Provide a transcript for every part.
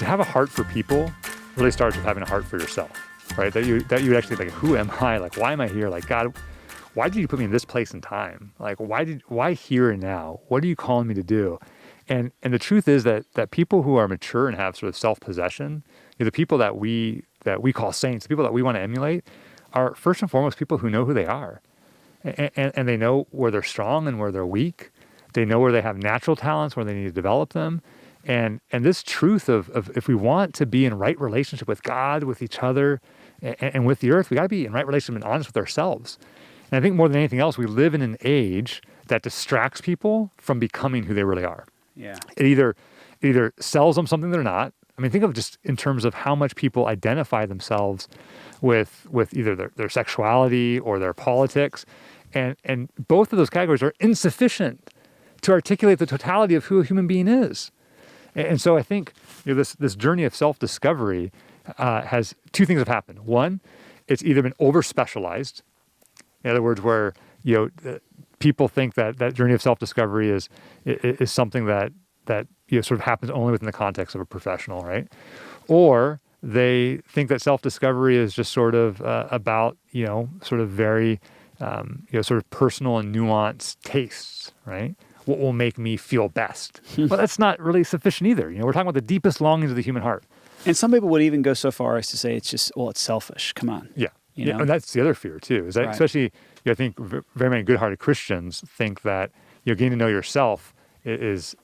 to have a heart for people really starts with having a heart for yourself, right? That you would actually like, who am I? Like, why am I here? Like, God, why did you put me in this place and time? Like, why here and now? What are you calling me to do? And the truth is that people who are mature and have sort of self-possession, the people that we call saints, the people that we want to emulate, are first and foremost people who know who they are. And they know where they're strong and where they're weak. They know where they have natural talents, where they need to develop them. And this truth of if we want to be in right relationship with God, with each other, and with the earth, we got to be in right relationship and honest with ourselves. And I think more than anything else, we live in an age that distracts people from becoming who they really are. Yeah. It either sells them something they're not. I mean, think of just in terms of how much people identify themselves with either their sexuality or their politics. And both of those categories are insufficient to articulate the totality of who a human being is. And so I think this journey of self-discovery has two things have happened. One, it's either been over-specialized. In other words, where people think that journey of self-discovery is something that sort of happens only within the context of a professional, right? Or they think that self-discovery is just sort of about sort of very sort of personal and nuanced tastes, right? What will make me feel best? Well, that's not really sufficient either. We're talking about the deepest longings of the human heart. And some people would even go so far as to say it's selfish. Come on. Yeah. And that's the other fear too, is that Right. especially, I think very many good-hearted Christians think that getting to know yourself is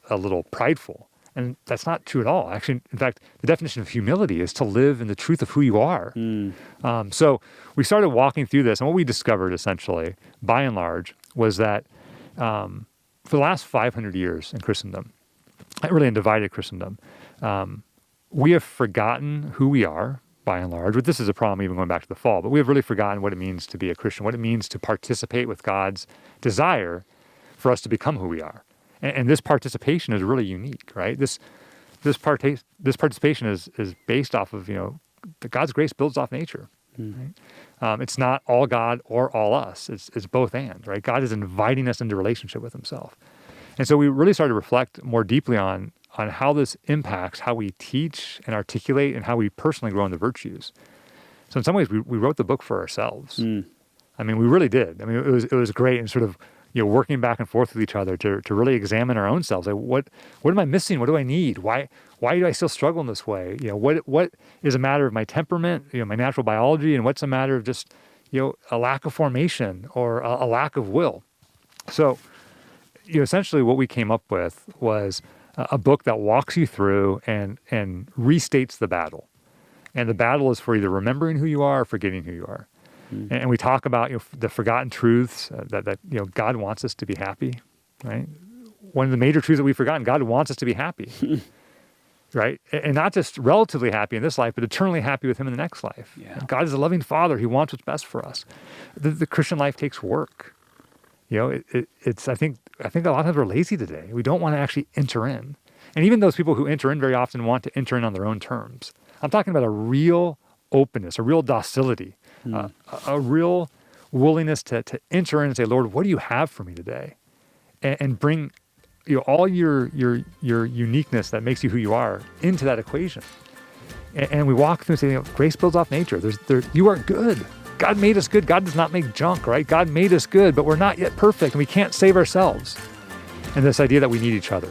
a little prideful. And that's not true at all. Actually, in fact, the definition of humility is to live in the truth of who you are. So we started walking through this, and what we discovered essentially, by and large, was that for the last 500 years in Christendom, really in divided Christendom, we have forgotten who we are, by and large. But this is a problem even going back to the fall. But we have really forgotten what it means to be a Christian, what it means to participate with God's desire for us to become who we are. And this participation is really unique, right? This participation is based off of that God's grace builds off nature. Right? It's not all God or all us. It's both and, right? God is inviting us into relationship with Himself, and so we really started to reflect more deeply on how this impacts how we teach and articulate and how we personally grow in the virtues. So in some ways, we wrote the book for ourselves. I mean, we really did. I mean, it was great and sort of working back and forth with each other to really examine our own selves. Like, what am I missing? What do I need? Why do I still struggle in this way? What is a matter of my temperament, my natural biology, and what's a matter of just a lack of formation or a lack of will? So essentially what we came up with was a book that walks you through and restates the battle. And the battle is for either remembering who you are or forgetting who you are. And we talk about the forgotten truths that God wants us to be happy, right? One of the major truths that we've forgotten, God wants us to be happy, right? And not just relatively happy in this life, but eternally happy with Him in the next life. Yeah. God is a loving Father. He wants what's best for us. The Christian life takes work. It's I think a lot of times we're lazy today. We don't want to actually enter in. And even those people who enter in very often want to enter in on their own terms. I'm talking about a real openness, a real docility, a real willingness to enter in and say, Lord, what do you have for me today? And bring all your uniqueness that makes you who you are into that equation. And we walk through and say, grace builds off nature. You are good. God made us good. God does not make junk, right? God made us good, but we're not yet perfect and we can't save ourselves. And this idea that we need each other.